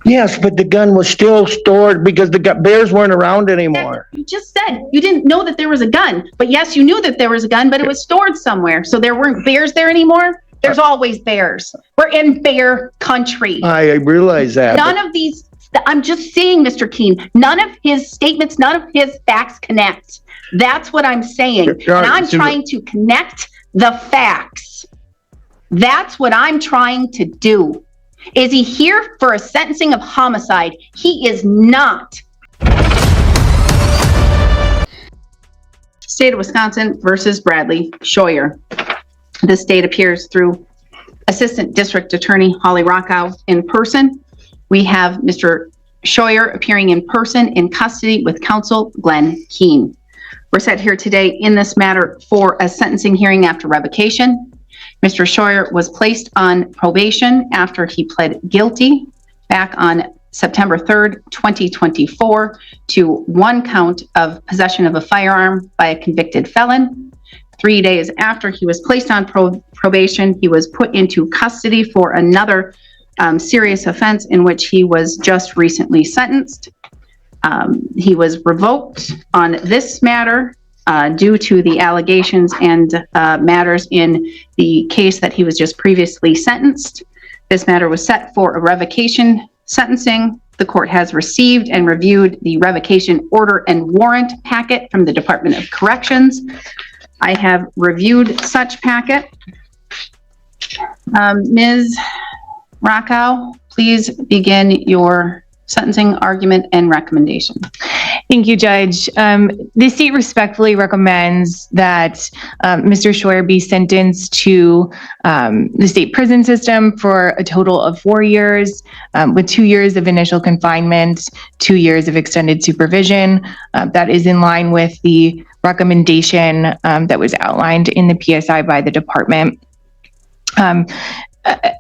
Yes, but the gun was still stored because the bears weren't around anymore. You just said you didn't know that there was a gun, but yes, you knew that there was a gun, but it was stored somewhere. So there weren't bears there anymore. There's always bears. We're in bear country. I realize that. None of these, I'm just saying, Mr. Keene, none of his statements, none of his facts connect. That's what I'm saying. And I'm trying to connect the facts. That's what I'm trying to do. Is he here for a sentencing of homicide? He is not. State of Wisconsin versus Bradley Scheuer. This date appears through Assistant District Attorney Holly Rockow in person. We have Mr. Scheuer appearing in person in custody with counsel Glenn Keene. We're set here today in this matter for a sentencing hearing after revocation. Mr. Scheuer was placed on probation after he pled guilty back on September 3rd, 2024 to one count of possession of a firearm by a convicted felon. 3 days after he was placed on probation, he was put into custody for another serious offense in which he was just recently sentenced. He was revoked on this matter due to the allegations and matters in the case that he was just previously sentenced. This matter was set for a revocation sentencing. The court has received and reviewed the revocation order and warrant packet from the Department of Corrections. I have reviewed such packet. Ms. Rockow, please begin your sentencing argument and recommendation. Thank you, Judge. The state respectfully recommends that Mr. Scheuer be sentenced to the state prison system for a total of 4 years, with 2 years of initial confinement, 2 years of extended supervision. That is in line with the recommendation that was outlined in the PSI by the department.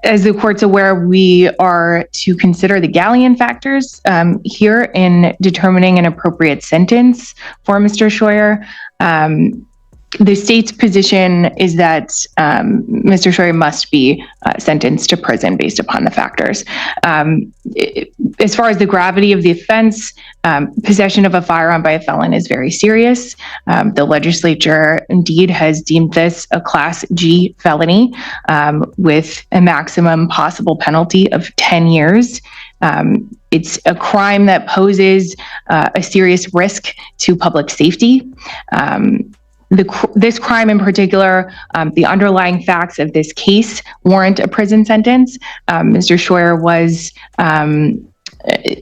As the court's aware, we are to consider the Galleon factors here in determining an appropriate sentence for Mr. Scheuer. The state's position is that Mr. Scheuer must be sentenced to prison based upon the factors. As far as the gravity of the offense, possession of a firearm by a felon is very serious. The legislature indeed has deemed this a Class G felony with a maximum possible penalty of 10 years. It's a crime that poses a serious risk to public safety. This crime in particular, the underlying facts of this case warrant a prison sentence. Mr. Scheuer was,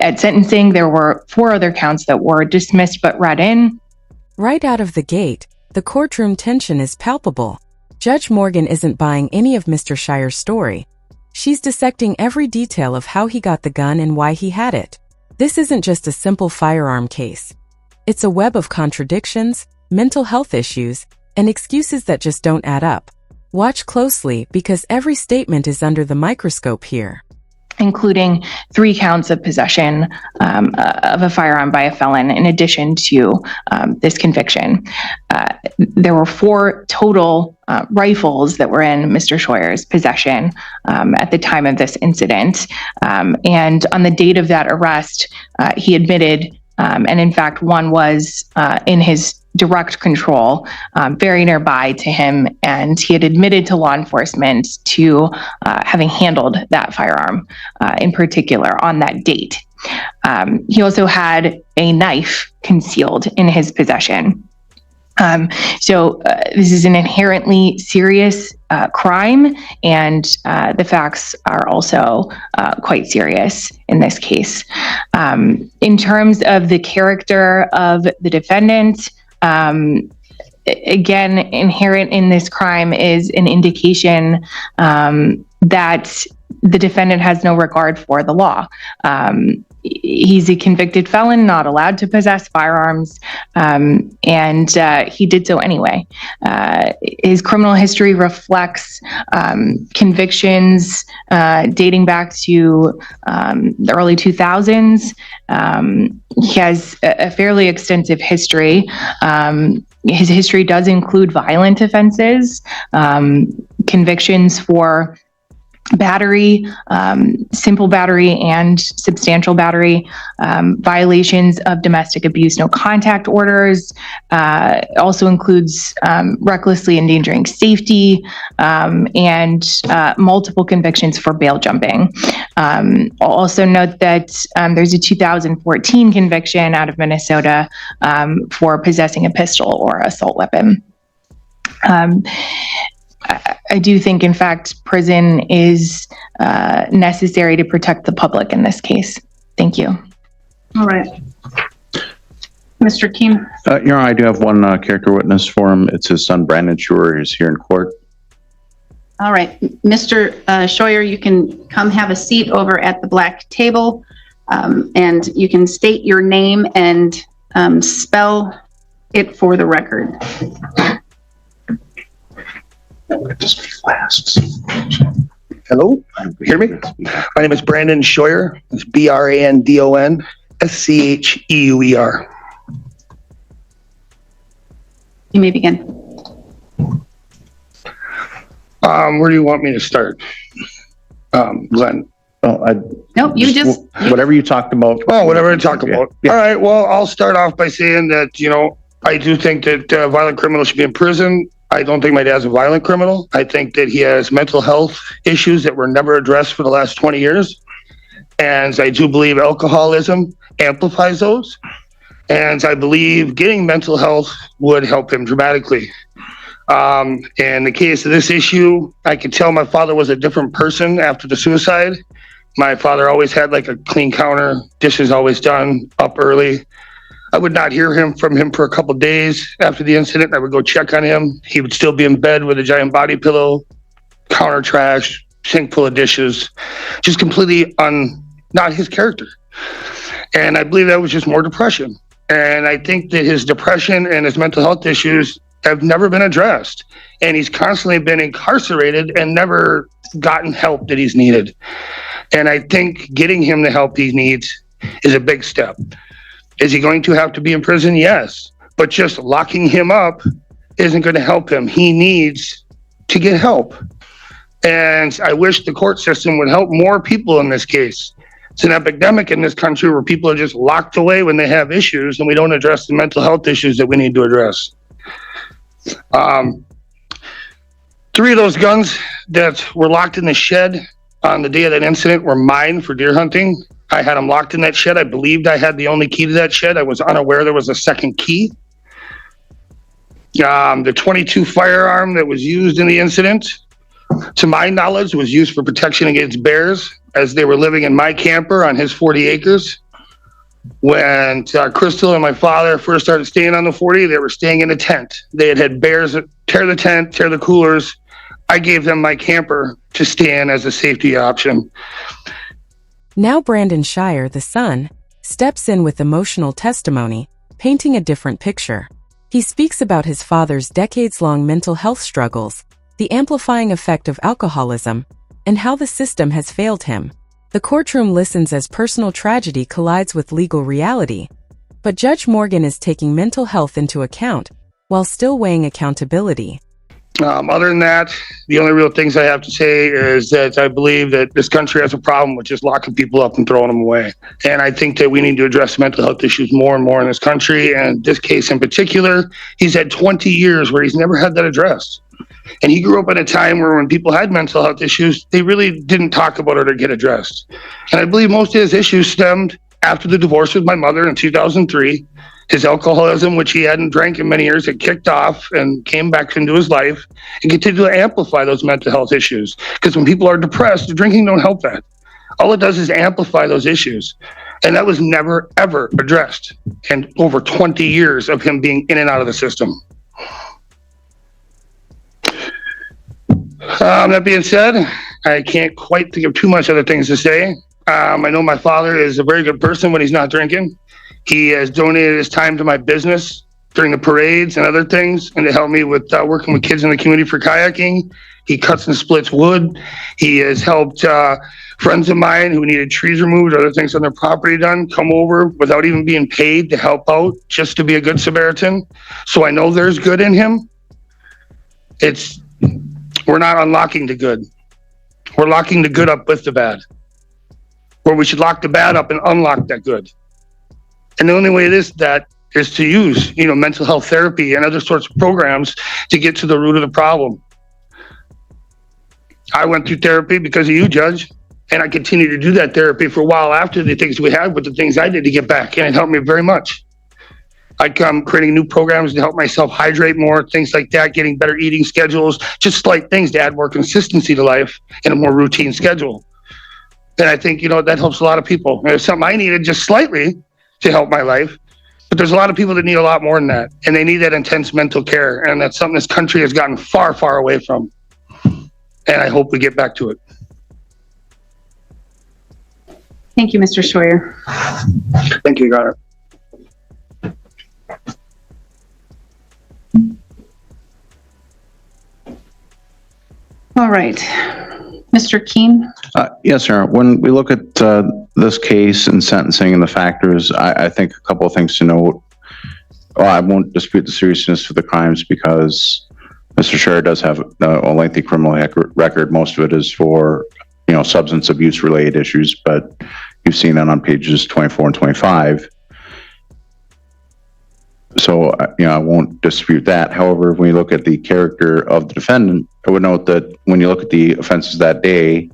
at sentencing, there were 4 other counts that were dismissed but read in. Right out of the gate, the courtroom tension is palpable. Judge Mogen isn't buying any of Mr. Scheuer's story. She's dissecting every detail of how he got the gun and why he had it. This isn't just a simple firearm case. It's a web of contradictions, mental health issues, and excuses that just don't add up. Watch closely because every statement is under the microscope here. Including 3 counts of possession of a firearm by a felon in addition to this conviction. There were 4 total rifles that were in Mr. Scheuer's possession at the time of this incident. And on the date of that arrest, he admitted, and in fact, one was in his direct control, very nearby to him, and he had admitted to law enforcement to having handled that firearm in particular on that date. He also had a knife concealed in his possession. So this is an inherently serious crime, and the facts are also quite serious in this case. In terms of the character of the defendant, again, inherent in this crime is an indication that the defendant has no regard for the law. He's a convicted felon, not allowed to possess firearms, and he did so anyway. His criminal history reflects convictions dating back to the early 2000s. He has a fairly extensive history. His history does include violent offenses, convictions for battery, simple battery and substantial battery, violations of domestic abuse, no contact orders, also includes recklessly endangering safety, and multiple convictions for bail jumping. I'll also note that there's a 2014 conviction out of Minnesota for possessing a pistol or assault weapon. I do think, in fact, prison is necessary to protect the public in this case. Thank you. All right. Mr. Keene? Your Honor, I do have one character witness for him. It's his son, Brandon Scheuer, who's here in court. All right. Mr. Scheuer, you can come have a seat over at the black table, and you can state your name and spell it for the record. Hello, hear me? My name is Brandon Scheuer. It's Brandon Scheuer. You may begin. Where do you want me to start? Glenn? Nope, you just, Whatever you talked about. Oh, whatever I talk about. Yeah. All right, well, I'll start off by saying that, I do think that violent criminals should be in prison. I don't think my dad's a violent criminal. I think that he has mental health issues that were never addressed for the last 20 years. And I do believe alcoholism amplifies those. And I believe getting mental health would help him dramatically. In the case of this issue, I could tell my father was a different person after the suicide. My father always had like a clean counter, dishes always done, up early. I would not hear from him for a couple of days after the incident. I would go check on him. He would still be in bed with a giant body pillow, counter trash, sink full of dishes, just completely not his character. And I believe that was just more depression. And I think that his depression and his mental health issues have never been addressed. And he's constantly been incarcerated and never gotten help that he's needed. And I think getting him the help he needs is a big step. Is he going to have to be in prison? Yes. But just locking him up isn't going to help him. He needs to get help. And I wish the court system would help more people in this case. It's an epidemic in this country where people are just locked away when they have issues, and we don't address the mental health issues that we need to address. 3 of those guns that were locked in the shed on the day of that incident were mine for deer hunting. I had them locked in that shed. I believed I had the only key to that shed. I was unaware there was a second key. The .22 firearm that was used in the incident, to my knowledge, was used for protection against bears as they were living in my camper on his 40 acres. When Crystal and my father first started staying on the 40, they were staying in a tent. They had bears tear the tent, tear the coolers. I gave them my camper to stay in as a safety option. Now Brandon Scheuer, the son, steps in with emotional testimony, painting a different picture. He speaks about his father's decades-long mental health struggles, the amplifying effect of alcoholism, and how the system has failed him. The courtroom listens as personal tragedy collides with legal reality, but Judge Mogen is taking mental health into account while still weighing accountability. Other than that, the only real things I have to say is that I believe that this country has a problem with just locking people up and throwing them away. And I think that we need to address mental health issues more and more in this country. And this case in particular, he's had 20 years where he's never had that addressed. And he grew up at a time where when people had mental health issues, they really didn't talk about it or get addressed. And I believe most of his issues stemmed after the divorce with my mother in 2003. His alcoholism, which he hadn't drank in many years, had kicked off and came back into his life and continued to amplify those mental health issues. Because when people are depressed, the drinking don't help that. All it does is amplify those issues. And that was never, ever addressed in over 20 years of him being in and out of the system. That being said, I can't quite think of too much other things to say. I know my father is a very good person when he's not drinking. He has donated his time to my business during the parades and other things, and to help me with working with kids in the community for kayaking. He cuts and splits wood. He has helped friends of mine who needed trees removed or other things on their property done come over without even being paid to help out, just to be a good Samaritan. So I know there's good in him. We're not unlocking the good. We're locking the good up with the bad. Where we should lock the bad up and unlock that good. And the only way that is to use, mental health therapy and other sorts of programs to get to the root of the problem. I went through therapy because of you, Judge, and I continue to do that therapy for a while after the things we had with the things I did to get back, and it helped me very much. I'm creating new programs to help myself hydrate more, things like that, getting better eating schedules, just slight things to add more consistency to life and a more routine schedule. And I think, that helps a lot of people. And it's something I needed just slightly to help my life, but there's a lot of people that need a lot more than that, and they need that intense mental care, and that's something this country has gotten far, far away from. And I hope we get back to it. Thank you, Mr. Scheuer. Thank you, Your Honor. All right. Mr. Keene? Yes, sir. When we look at this case and sentencing and the factors, I think a couple of things to note. Well, I won't dispute the seriousness of the crimes because Mr. Scheuer does have a lengthy criminal record. Most of it is for, substance abuse related issues, but you've seen that on pages 24 and 25. So, I won't dispute that. However, when you look at the character of the defendant, I would note that when you look at the offenses that day,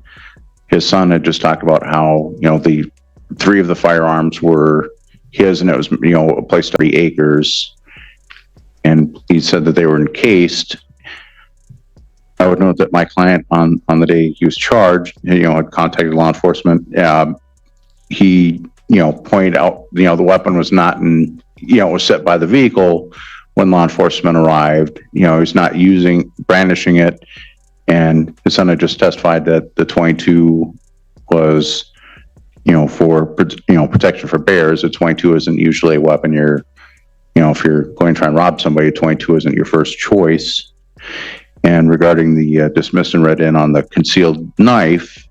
his son had just talked about how, the 3 of the firearms were his, and it was, a place to 30 acres. And he said that they were encased. I would note that my client on the day he was charged, had contacted law enforcement. He, pointed out, the weapon was not in, was set by the vehicle when law enforcement arrived. He's not brandishing it. And his son had just testified that the 22 was, for, protection for bears. A 22 isn't usually a weapon if you're going to try and rob somebody, a 22 isn't your first choice. And regarding the dismissed and read in on the concealed knife,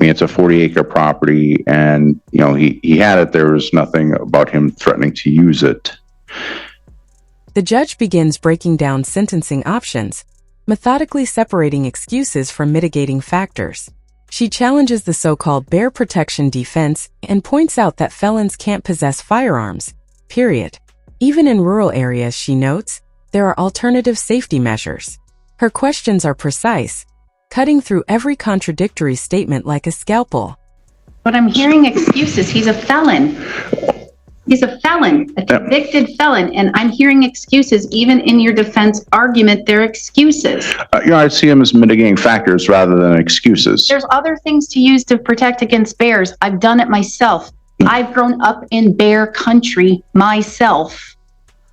it's a 40-acre property, and he had it. There was nothing about him threatening to use it. The judge begins breaking down sentencing options, methodically separating excuses from mitigating factors. She challenges the so-called bear protection defense and points out that felons can't possess firearms, period. Even in rural areas, she notes, there are alternative safety measures. Her questions are precise, cutting through every contradictory statement like a scalpel. But I'm hearing excuses. He's a felon. He's a felon, a convicted felon, and I'm hearing excuses. Even in your defense argument, they're excuses. I see them as mitigating factors rather than excuses. There's other things to use to protect against bears. I've done it myself. I've grown up in bear country myself.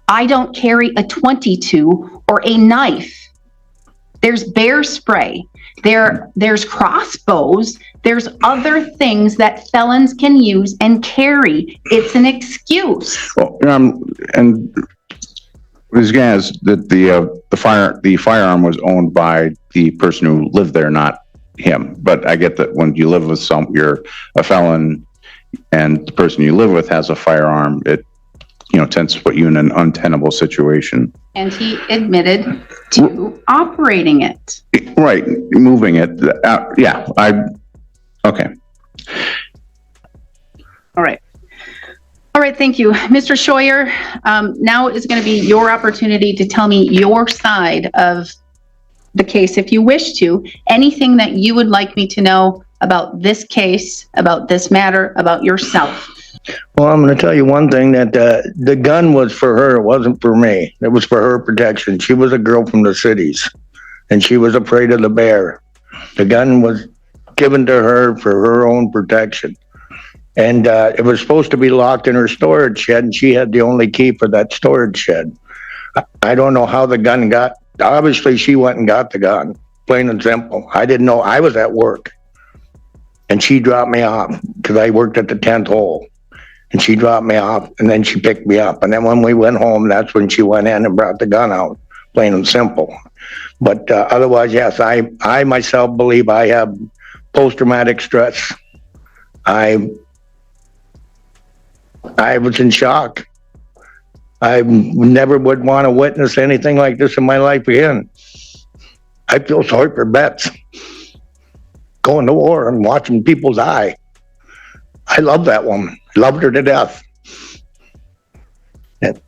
I don't carry a 22 or a knife. There's bear spray. There's crossbows. There's other things that felons can use and carry. It's an excuse. Well, and these guys, the firearm was owned by the person who lived there, not him. But I get that when you live with you're a felon, and the person you live with has a firearm, it tends to put you in an untenable situation. And he admitted to operating it. Right, moving it. Okay. All right. All right, thank you. Mr. Scheuer, now is going to be your opportunity to tell me your side of the case, if you wish to. Anything that you would like me to know about this case, about this matter, about yourself. Well, I'm going to tell you one thing, that the gun was for her. It wasn't for me. It was for her protection. She was a girl from the cities, and she was afraid of the bear. The gun was given to her for her own protection. And it was supposed to be locked in her storage shed, and she had the only key for that storage shed. I don't know how the gun got. Obviously, she went and got the gun, plain and simple. I didn't know. I was at work, and she dropped me off because I worked at the 10th hole. And she dropped me off, and then she picked me up. And then when we went home, that's when she went in and brought the gun out, plain and simple. But otherwise, yes, I myself believe I have post-traumatic stress. I was in shock. I never would want to witness anything like this in my life again. I feel sorry for Bets. going to war and watching people die. I love that woman. Loved her to death. And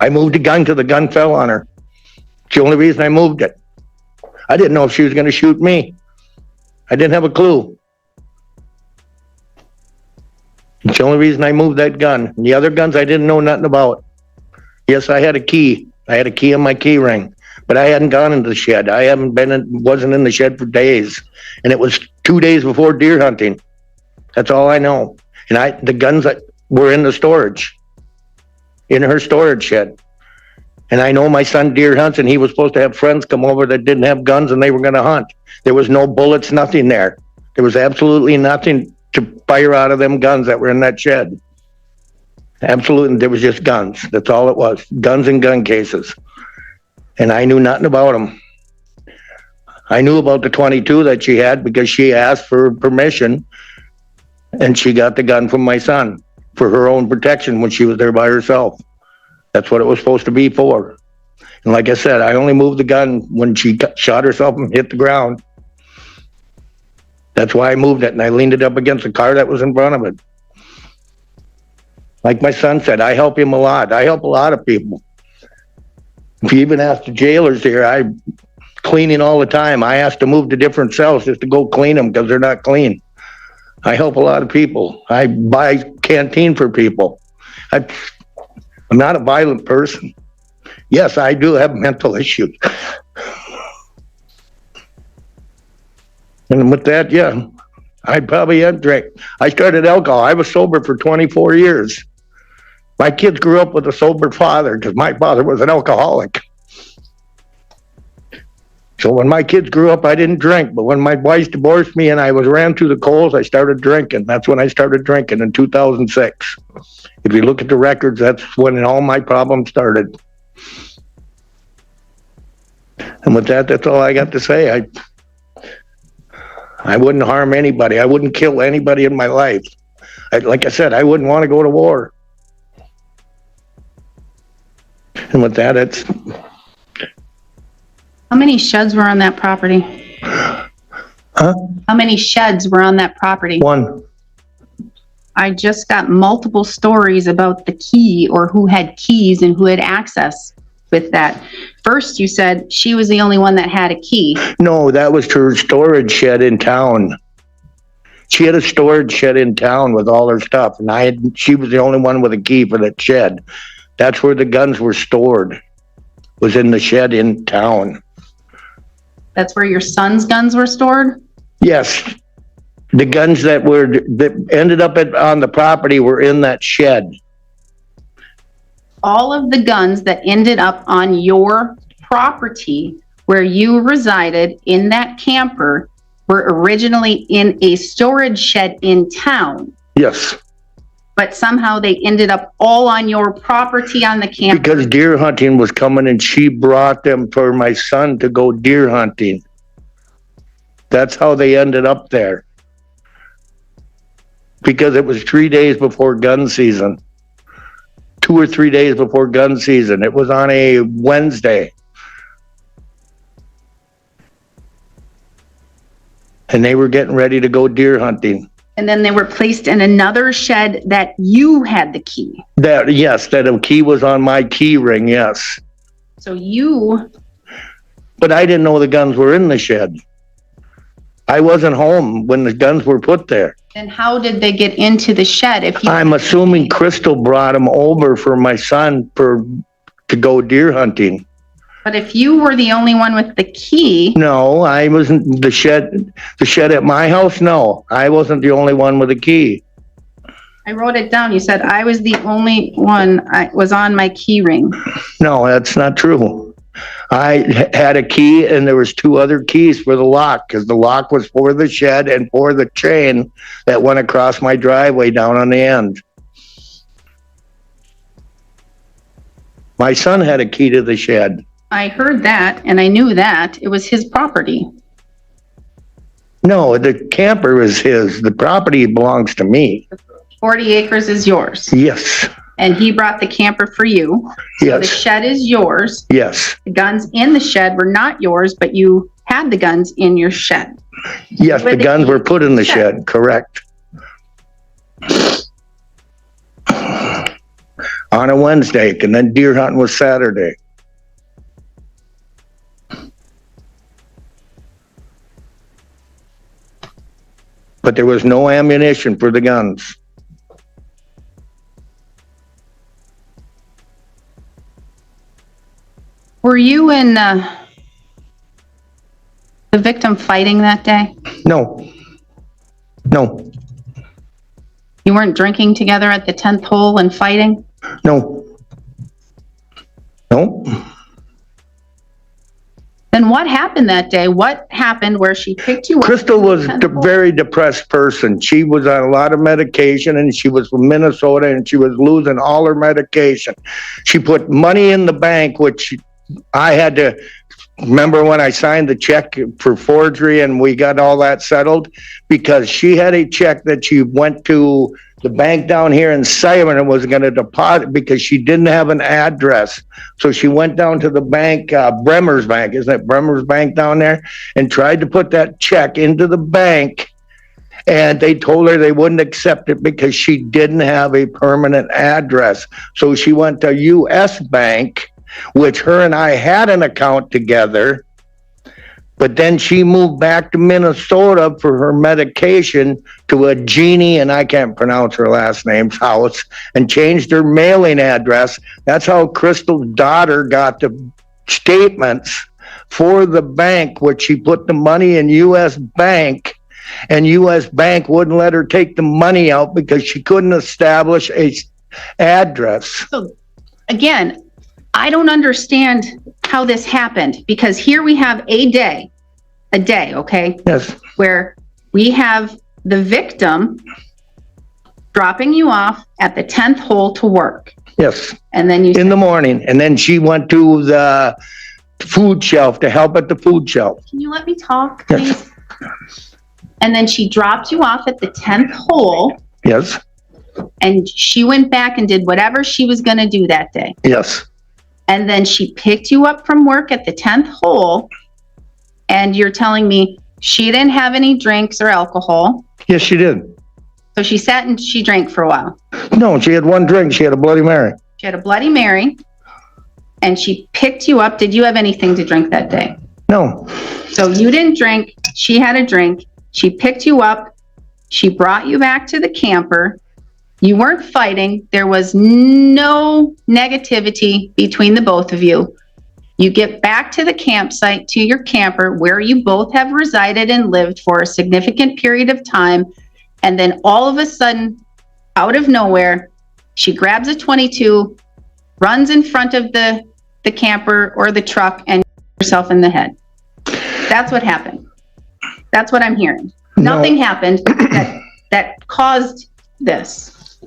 I moved the gun till the gun fell on her. It's the only reason I moved it. I didn't know if she was going to shoot me. I didn't have a clue. It's the only reason I moved that gun. And the other guns I didn't know nothing about. Yes, I had a key. I had a key in my key ring, but I hadn't gone into the shed. Wasn't in the shed for days. And it was 2 days before deer hunting. That's all I know. And the guns that were in the storage, in her storage shed. And I know my son deer hunts, and he was supposed to have friends come over that didn't have guns, and they were going to hunt. There was no bullets, nothing there. There was absolutely nothing to fire out of them guns that were in that shed. Absolutely, there was just guns. That's all it was. Guns and gun cases. And I knew nothing about them. I knew about the 22 that she had because she asked for permission, and she got the gun from my son for her own protection when she was there by herself. That's what it was supposed to be for. And like I said, I only moved the gun when she shot herself and hit the ground. That's why I moved it, and I leaned it up against the car that was in front of it. Like my son said, I help him a lot. I help a lot of people. If you even ask the jailers here, I'm cleaning all the time. I ask to move to different cells just to go clean them because they're not clean. I help a lot of people. I buy canteen for people. I'm not a violent person. Yes, I do have mental issues. And with that, yeah, I probably had drank. I started alcohol. I was sober for 24 years. My kids grew up with a sober father because my father was an alcoholic. So when my kids grew up, I didn't drink. But when my wife divorced me and I ran through the coals, I started drinking. That's when I started drinking in 2006. If you look at the records, that's when all my problems started. And with that, that's all I got to say. I wouldn't harm anybody. I wouldn't kill anybody in my life. Like I said, I wouldn't want to go to war. And with that, it's... How many sheds were on that property? Huh? How many sheds were on that property? One. I just got multiple stories about the key or who had keys and who had access with that. First, you said she was the only one that had a key. No, that was her storage shed in town. She had a storage shed in town with all her stuff, and she was the only one with a key for that shed. That's where the guns were stored, was in the shed in town. That's where your son's guns were stored? Yes. The guns that ended up on the property were in that shed. All of the guns that ended up on your property where you resided in that camper were originally in a storage shed in town. Yes. But somehow they ended up all on your property on the camper. Because deer hunting was coming and she brought them for my son to go deer hunting. That's how they ended up there. Because it was 3 days before gun season. 2 or 3 days before gun season. It was on a Wednesday. And they were getting ready to go deer hunting. And then they were placed in another shed that you had the key. That a key was on my key ring, yes. So you... But I didn't know the guns were in the shed. I wasn't home when the guns were put there. Then how did they get into the shed if you... I'm assuming Crystal brought them over for my son to go deer hunting. But if you were the only one with the key... No, I wasn't. The shed at my house, no. I wasn't the only one with a key. I wrote it down. You said I was the only one. I was on my key ring. No, that's not true. I had a key and there was 2 other keys for the lock because the lock was for the shed and for the chain that went across my driveway down on the end. My son had a key to the shed. I heard that and I knew that. It was his property. No, the camper is his. The property belongs to me. 40 acres is yours. Yes. and he brought the camper for you. So the Yes, shed is yours. yes, The guns in the shed were not yours, but you had the guns in your shed. yes, the guns were put in the shed, correct. On a Wednesday, and then deer hunting was Saturday. But there was no ammunition for the guns. Were you and the victim fighting that day? No. No, You weren't drinking together at the 10th hole and fighting? no. No, Then what happened that day? What happened where she picked you up? Crystal was from a the 10th hole? very depressed person. She was on a lot of medication and she was from Minnesota and she was losing all her medication. She put money in the bank, which I had to remember when I signed the check for forgery and we got all that settled, because she had a check that she went to the bank down here in Simon and was going to deposit because she didn't have an address. So she went down to the bank, Bremer's Bank, isn't it Bremer's Bank down there, and tried to put that check into the bank. And they told her they wouldn't accept it because she didn't have a permanent address. So she went to US Bank, which her and I had an account together. But then she moved back to Minnesota for her medication to a Jeannie, and I can't pronounce her last name's house, and changed her mailing address. That's how Crystal's daughter got the statements for the bank, which she put the money in US Bank, and US Bank wouldn't let her take the money out because she couldn't establish a address. So again, I don't understand how this happened, because here we have a day, okay, Yes, where we have the victim dropping you off at the 10th hole to work. yes. And then you In the morning, and then she went to the food shelf to help at the food shelf. can you let me talk, Yes. please? And then she dropped you off at the 10th hole, Yes, and she went back and did whatever she was going to do that day. yes, And then she picked you up from work at the 10th hole, and you're telling me she didn't have any drinks or alcohol. yes, she did. So she sat and she drank for a while. No, she had one drink. She had a Bloody Mary. She had a Bloody Mary, and she picked you up. Did you have anything to drink that day? No, So you didn't drink. She had a drink. She picked you up. She brought you back to the camper. You weren't fighting. There was no negativity between the both of you. You get back to the campsite, to your camper, where you both have resided and lived for a significant period of time. And then all of a sudden, out of nowhere, she grabs a 22, runs in front of the camper or the truck, and shoots herself in the head. That's what happened. That's what I'm hearing. No. Nothing happened that caused this.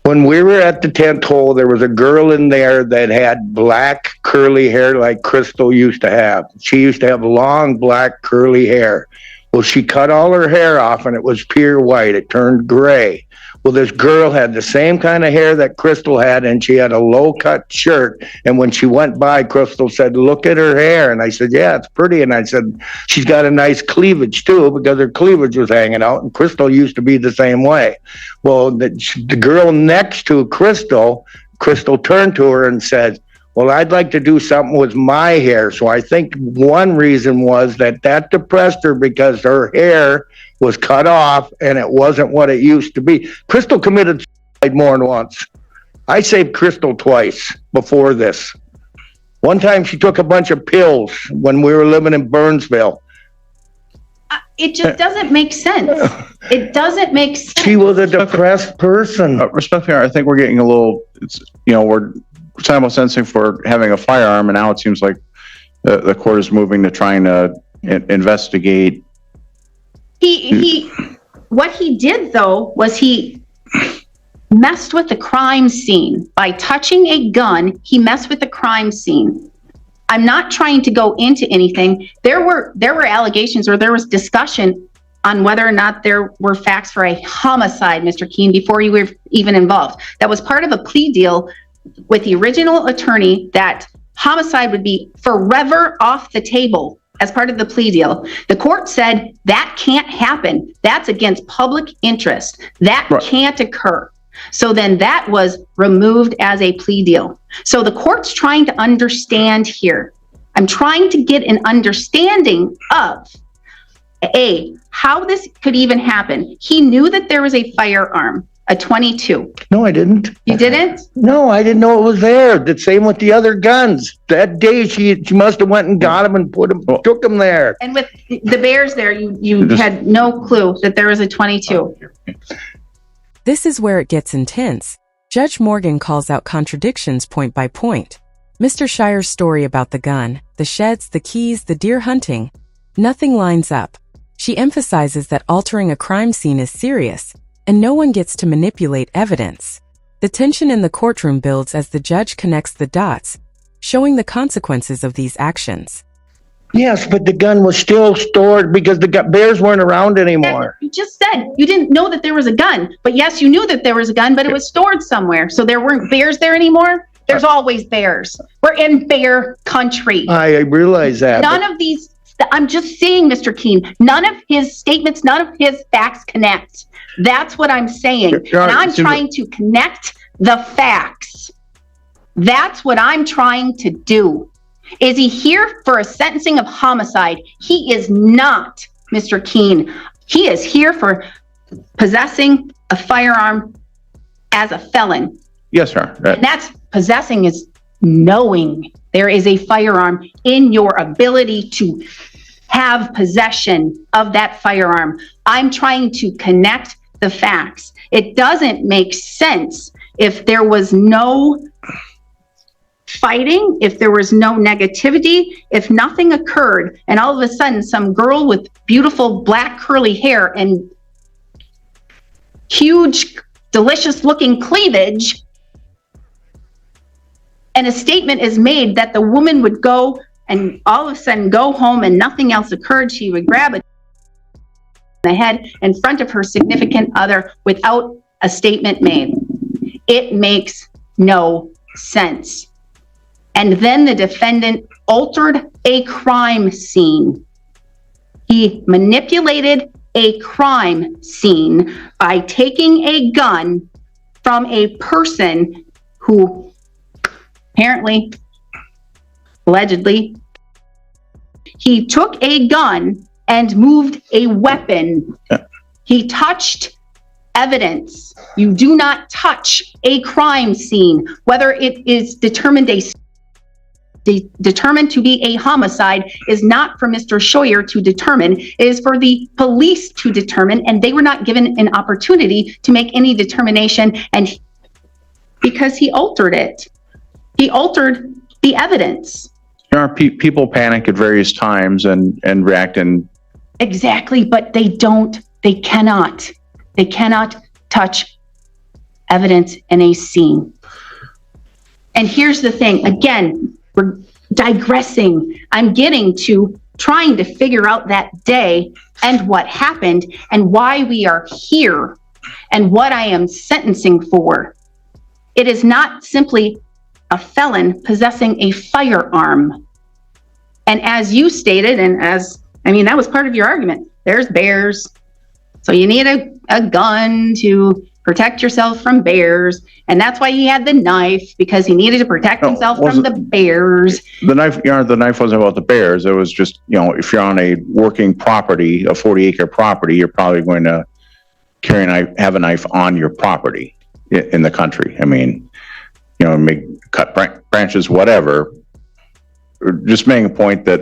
when we were at the 10th hole, there was a girl in there that had black curly hair like Crystal used to have. She used to have long black curly hair. Well, she cut all her hair off and it was pure white. It turned gray. Well, this girl had the same kind of hair that Crystal had, and she had a low-cut shirt. And when she went by, Crystal said, "Look at her hair." And I said, "Yeah, it's pretty." And I said, "She's got a nice cleavage, too," because her cleavage was hanging out. And Crystal used to be the same way. Well, the girl next to Crystal turned to her and said, "Well, I'd like to do something with my hair." So I think one reason was that depressed her because her hair was cut off and it wasn't what it used to be. Crystal committed suicide more than once. I saved Crystal twice before this. One time she took a bunch of pills when we were living in Burnsville. It just doesn't make sense. It doesn't make sense. She was a depressed person. Respectfully, I think we're getting a little, we're simultaneously for having a firearm, and now it seems like the court is moving to trying to investigate. What he did though was he messed with the crime scene by touching a gun. He messed with the crime scene. I'm not trying to go into anything. There were allegations, or there was discussion on whether or not there were facts for a homicide, Mr. Keene, before you were even involved. That was part of a plea deal with the original attorney that homicide would be forever off the table as part of the plea deal. The court said that can't happen. That's against public interest. That can't occur. So then that was removed as a plea deal. So the court's trying to understand here. I'm trying to get an understanding of how this could even happen. He knew that there was a firearm, a 22. No, I didn't. You didn't? No, I didn't know it was there. The same with the other guns. That day, she must have went and got them and took them there. And with the bears there, you had no clue that there was a 22. This is where it gets intense. Judge Mogen calls out contradictions point by point. Mr. Shire's story about the gun, the sheds, the keys, the deer hunting, nothing lines up. She emphasizes that altering a crime scene is serious, and no one gets to manipulate evidence. The tension in the courtroom builds as the judge connects the dots, showing the consequences of these actions. Yes, but the gun was still stored because the bears weren't around anymore. You just said you didn't know that there was a gun, but yes, you knew that there was a gun, but it was stored somewhere. So there weren't bears there anymore? There's always bears. We're in bear country. I realize that. None of these, I'm just saying, Mr. Keene, none of his statements, none of his facts connect. That's what I'm saying. And I'm trying to connect the facts. That's what I'm trying to do. Is he here for a sentencing of homicide? He is not, Mr. Keene. He is here for possessing a firearm as a felon. Yes, sir. And that's possessing is knowing there is a firearm in your ability to have possession of that firearm. I'm trying to connect the facts. It doesn't make sense if there was no fighting, if there was no negativity, if nothing occurred, and all of a sudden some girl with beautiful black curly hair and huge, delicious looking cleavage, and a statement is made that the woman would go and all of a sudden go home and nothing else occurred. She would grab it in the head in front of her significant other without a statement made. It makes no sense. And then the defendant altered a crime scene. He manipulated a crime scene by taking a gun from a person who apparently, allegedly, he took a gun and moved a weapon. He touched evidence. You do not touch a crime scene, whether it is determined to be a homicide is not for Mr. Scheuer to determine. It is for the police to determine, and they were not given an opportunity to make any determination, and because he altered it. He altered the evidence. There are people panic at various times and react in. Exactly, but they cannot touch evidence in a scene. And here's the thing, again, we're digressing. I'm getting to trying to figure out that day and what happened and why we are here and what I am sentencing for. It is not simply a felon possessing a firearm. And as you stated, and that was part of your argument, there's bears. So you need a gun to protect yourself from bears. And that's why he had the knife, because he needed to protect himself from the bears. The knife wasn't about the bears. It was just, if you're on a working property, a 40-acre property, you're probably going to have a knife on your property in the country. I mean, cut branches, whatever. Just making a point that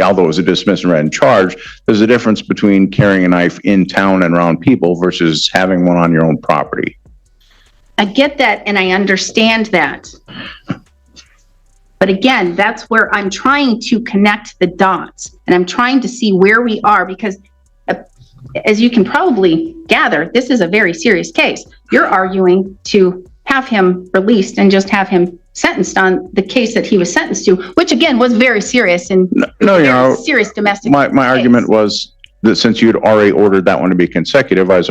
although it was a dismissed and read charge, there's a difference between carrying a knife in town and around people versus having one on your own property. I get that, and I understand that. But again, that's where I'm trying to connect the dots, and I'm trying to see where we are, because as you can probably gather, this is a very serious case. You're arguing to have him released and just have him sentenced on the case that he was sentenced to, which again was very serious and serious domestic. My argument was that since you'd already ordered that one to be consecutive, I was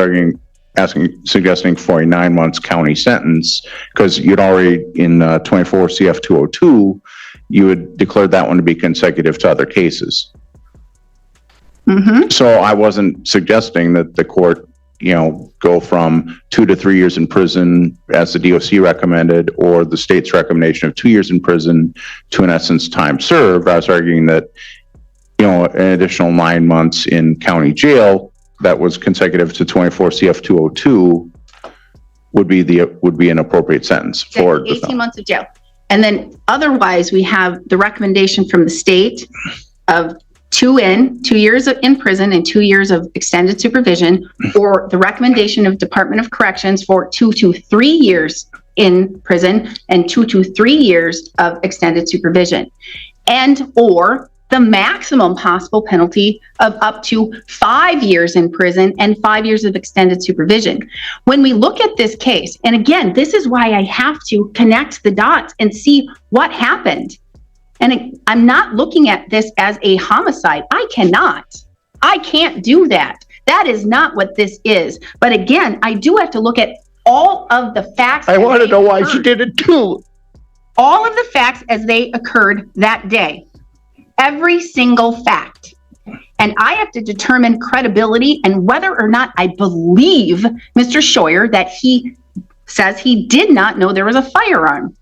suggesting for a 9 months county sentence, because you'd already in 24 CF 202, you had declared that one to be consecutive to other cases. Mm-hmm. So I wasn't suggesting that the court, go from 2 to 3 years in prison as the DOC recommended, or the state's recommendation of 2 years in prison to, in essence, time served. I was arguing that, an additional 9 months in county jail that was consecutive to 24 CF 202 would be an appropriate sentence for 18 months of jail. And then otherwise, we have the recommendation from the state of 2 years in prison and 2 years of extended supervision, or the recommendation of Department of Corrections for 2 to 3 years in prison and 2 to 3 years of extended supervision, and or the maximum possible penalty of up to 5 years in prison and 5 years of extended supervision. When we look at this case, and again, this is why I have to connect the dots and see what happened. And I'm not looking at this as a homicide. I can't do that. That is not what this is. But again, I do have to look at all of the facts. I want to know why she did it too. All of the facts as they occurred that day. Every single fact. And I have to determine credibility and whether or not I believe Mr. Scheuer that he says he did not know there was a firearm.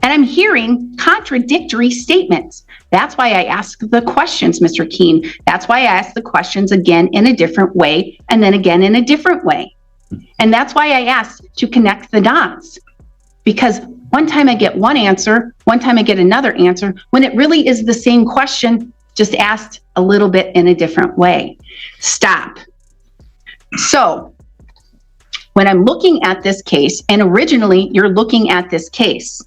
And I'm hearing contradictory statements. That's why I ask the questions, Mr. Keene. That's why I ask the questions again in a different way, and then again in a different way. And that's why I asked to connect the dots. Because one time I get one answer, one time I get another answer, when it really is the same question, just asked a little bit in a different way. Stop. So, when I'm looking at this case, and originally you're looking at this case,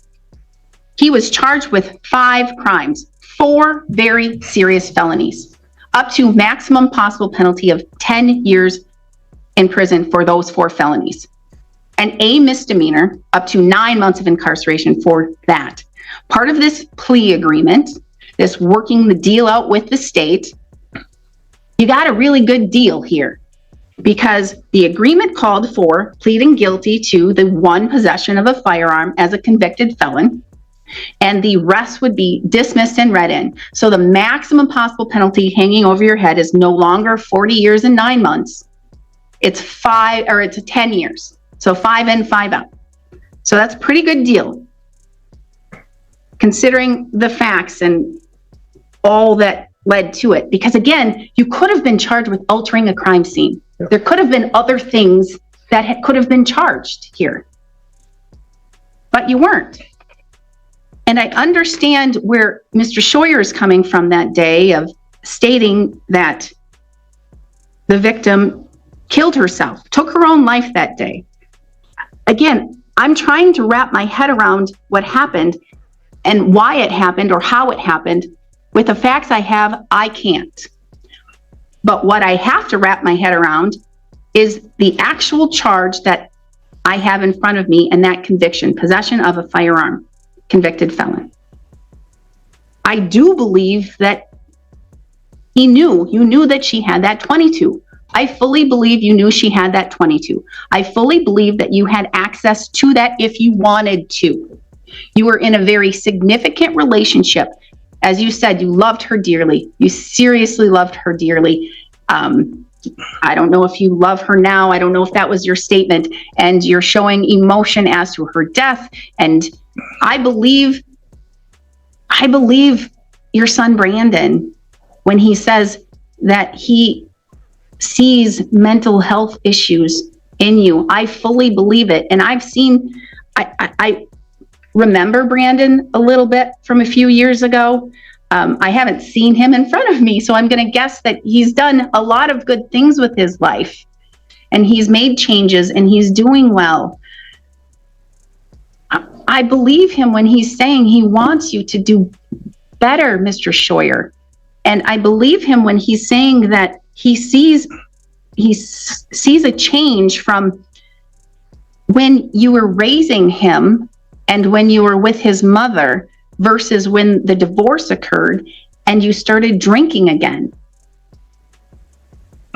he was charged with 5 crimes, 4 very serious felonies, up to maximum possible penalty of 10 years in prison for those 4 felonies. And a misdemeanor, up to 9 months of incarceration for that. Part of this plea agreement, this working the deal out with the state, you got a really good deal here, because the agreement called for pleading guilty to the 1 possession of a firearm as a convicted felon, and the rest would be dismissed and read in. So the maximum possible penalty hanging over your head is no longer 40 years and 9 months. It's 10 years. So 5 in, 5 out. So that's a pretty good deal, considering the facts and all that led to it. Because again, you could have been charged with altering a crime scene. There could have been other things that could have been charged here, but you weren't. And I understand where Mr. Scheuer is coming from that day of stating that the victim killed herself, took her own life that day. Again, I'm trying to wrap my head around what happened and why it happened or how it happened. With the facts I have, I can't. But what I have to wrap my head around is the actual charge that I have in front of me, and that conviction, possession of a firearm, convicted felon. I do believe that you knew that she had that 22. I fully believe you knew she had that 22. I fully believe that you had access to that if you wanted to. You were in a very significant relationship. As you said, you loved her dearly. You seriously loved her dearly. I don't know if you love her now. I don't know if that was your statement. And you're showing emotion as to her death. And I believe your son Brandon when he says that he sees mental health issues in you. I fully believe it. And I remember Brandon a little bit from a few years ago. I haven't seen him in front of me, so I'm going to guess that he's done a lot of good things with his life, and he's made changes, and he's doing well. I believe him when he's saying he wants you to do better, Mr. Scheuer. And I believe him when he's saying that he sees a change from when you were raising him and when you were with his mother versus when the divorce occurred and you started drinking again.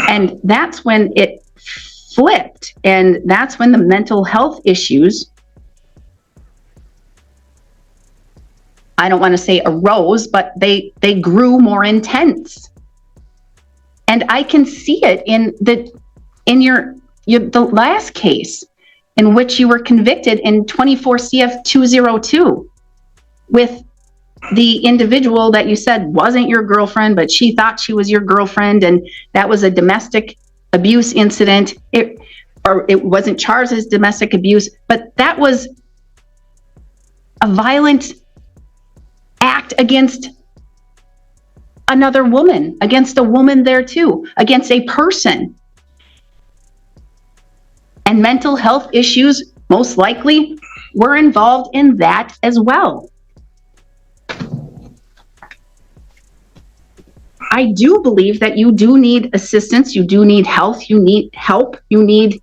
And that's when it flipped. And that's when the mental health issues, I don't want to say arose, but they grew more intense. And I can see it in the last case in which you were convicted in 24 CF 202 with the individual that you said wasn't your girlfriend, but she thought she was your girlfriend, and that was a domestic abuse incident. It wasn't charged as domestic abuse, but that was a violent act against another woman, against a woman there too, against a person. And mental health issues most likely were involved in that as well. I do believe that you do need assistance, you do need health, you need help, you need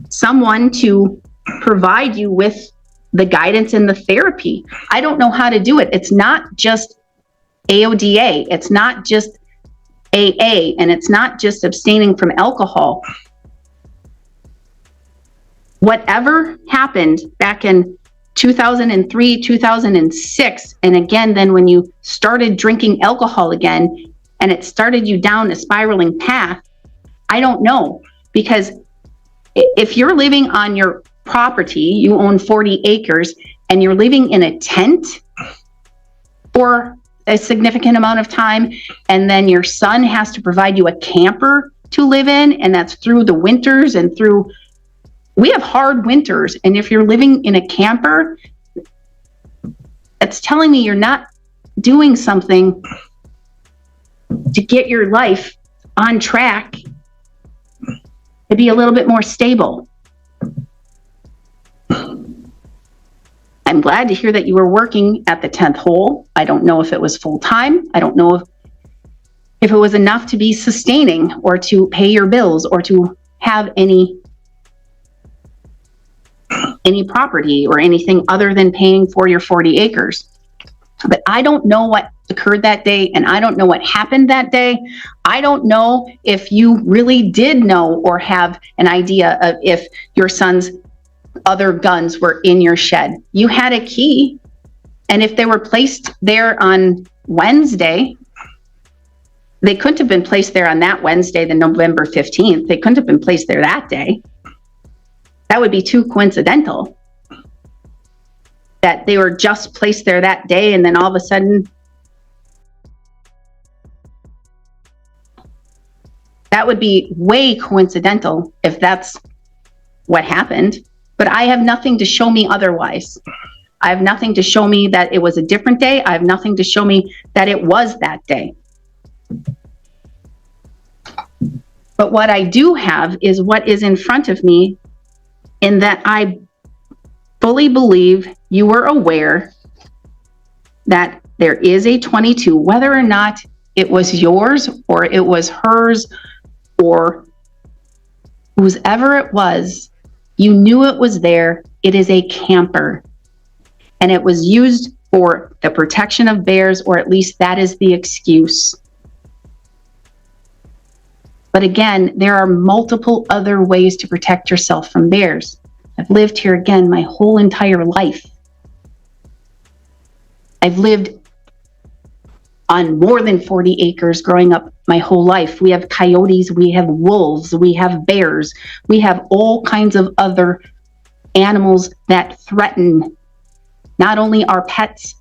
someone to provide you with the guidance and the therapy. I don't know how to do it. It's not just AODA, it's not just AA, and it's not just abstaining from alcohol. Whatever happened back in 2003, 2006, and again, then when you started drinking alcohol again, and it started you down a spiraling path, I don't know. Because if you're living on your property, you own 40 acres, and you're living in a tent for a significant amount of time, and then your son has to provide you a camper to live in, and that's through the winters and through, we have hard winters, and if you're living in a camper, that's telling me you're not doing something to get your life on track to be a little bit more stable. I'm glad to hear that you were working at the 10th hole. I don't know if it was full time. I don't know if it was enough to be sustaining or to pay your bills or to have any property or anything other than paying for your 40 acres. But I don't know what occurred that day, and I don't know what happened that day. I don't know if you really did know or have an idea of if your son's other guns were in your shed. You had a key, and if they were placed there on Wednesday, they couldn't have been placed there on that Wednesday, the November 15th. They couldn't have been placed there that day. That would be too coincidental that they were just placed there that day, and then all of a sudden, that would be way coincidental if that's what happened. But I have nothing to show me otherwise. I have nothing to show me that it was a different day. I have nothing to show me that it was that day. But what I do have is what is in front of me, in that I fully believe you were aware that there is a 22, whether or not it was yours or it was hers or whoever it was, you knew it was there. It is a camper, and it was used for the protection of bears, or at least that is the excuse. But again, there are multiple other ways to protect yourself from bears. I've lived here again my whole entire life. I've lived on more than 40 acres growing up my whole life. We have coyotes, we have wolves, we have bears, we have all kinds of other animals that threaten not only our pets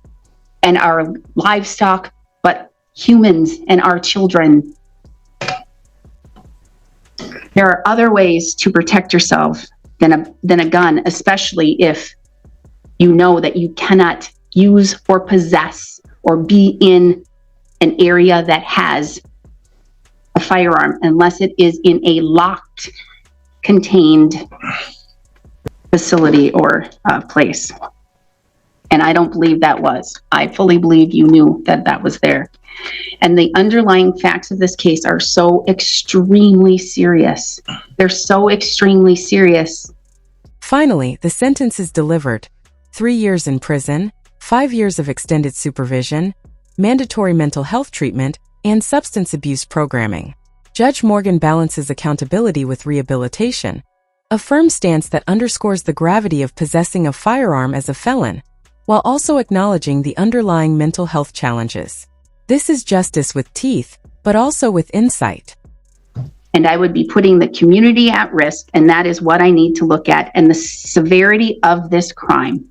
and our livestock, but humans and our children. There are other ways to protect yourself than a gun, especially if you know that you cannot use or possess or be in an area that has a firearm unless it is in a locked, contained facility or place. And I don't believe that was. I fully believe you knew that that was there. And the underlying facts of this case are so extremely serious. They're so extremely serious. Finally, the sentence is delivered. 3 years in prison, 5 years of extended supervision, mandatory mental health treatment, and substance abuse programming. Judge Mogen balances accountability with rehabilitation, a firm stance that underscores the gravity of possessing a firearm as a felon, while also acknowledging the underlying mental health challenges. This is justice with teeth, but also with insight. And I would be putting the community at risk, and that is what I need to look at, and the severity of this crime.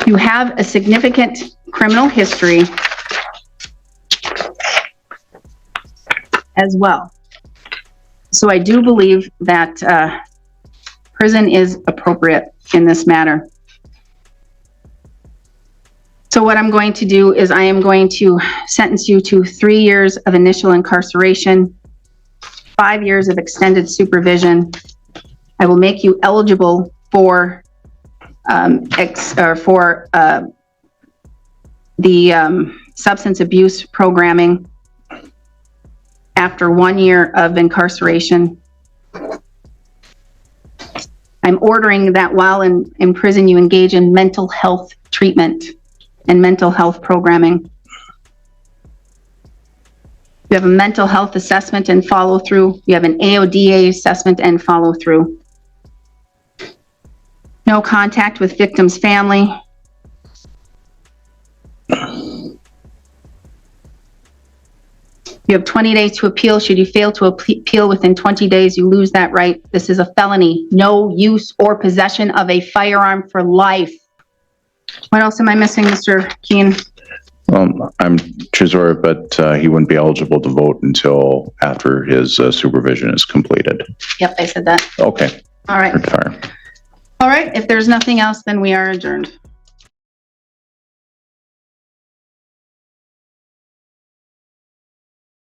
You have a significant criminal history as well. So I do believe that prison is appropriate in this matter. So what I'm going to do is I am going to sentence you to 3 years of initial incarceration, 5 years of extended supervision. I will make you eligible for the substance abuse programming after 1 year of incarceration. I'm ordering that while in prison, you engage in mental health treatment and mental health programming. You have a mental health assessment and follow through. You have an AODA assessment and follow through. No contact with victim's family. You have 20 days to appeal. Should you fail to appeal within 20 days, you lose that right. This is a felony. No use or possession of a firearm for life. What else am I missing, Mr. Keen? I'm Chisora, but he wouldn't be eligible to vote until after his supervision is completed. Yep, I said that. Okay. All right. Fire. All right. If there's nothing else, then we are adjourned.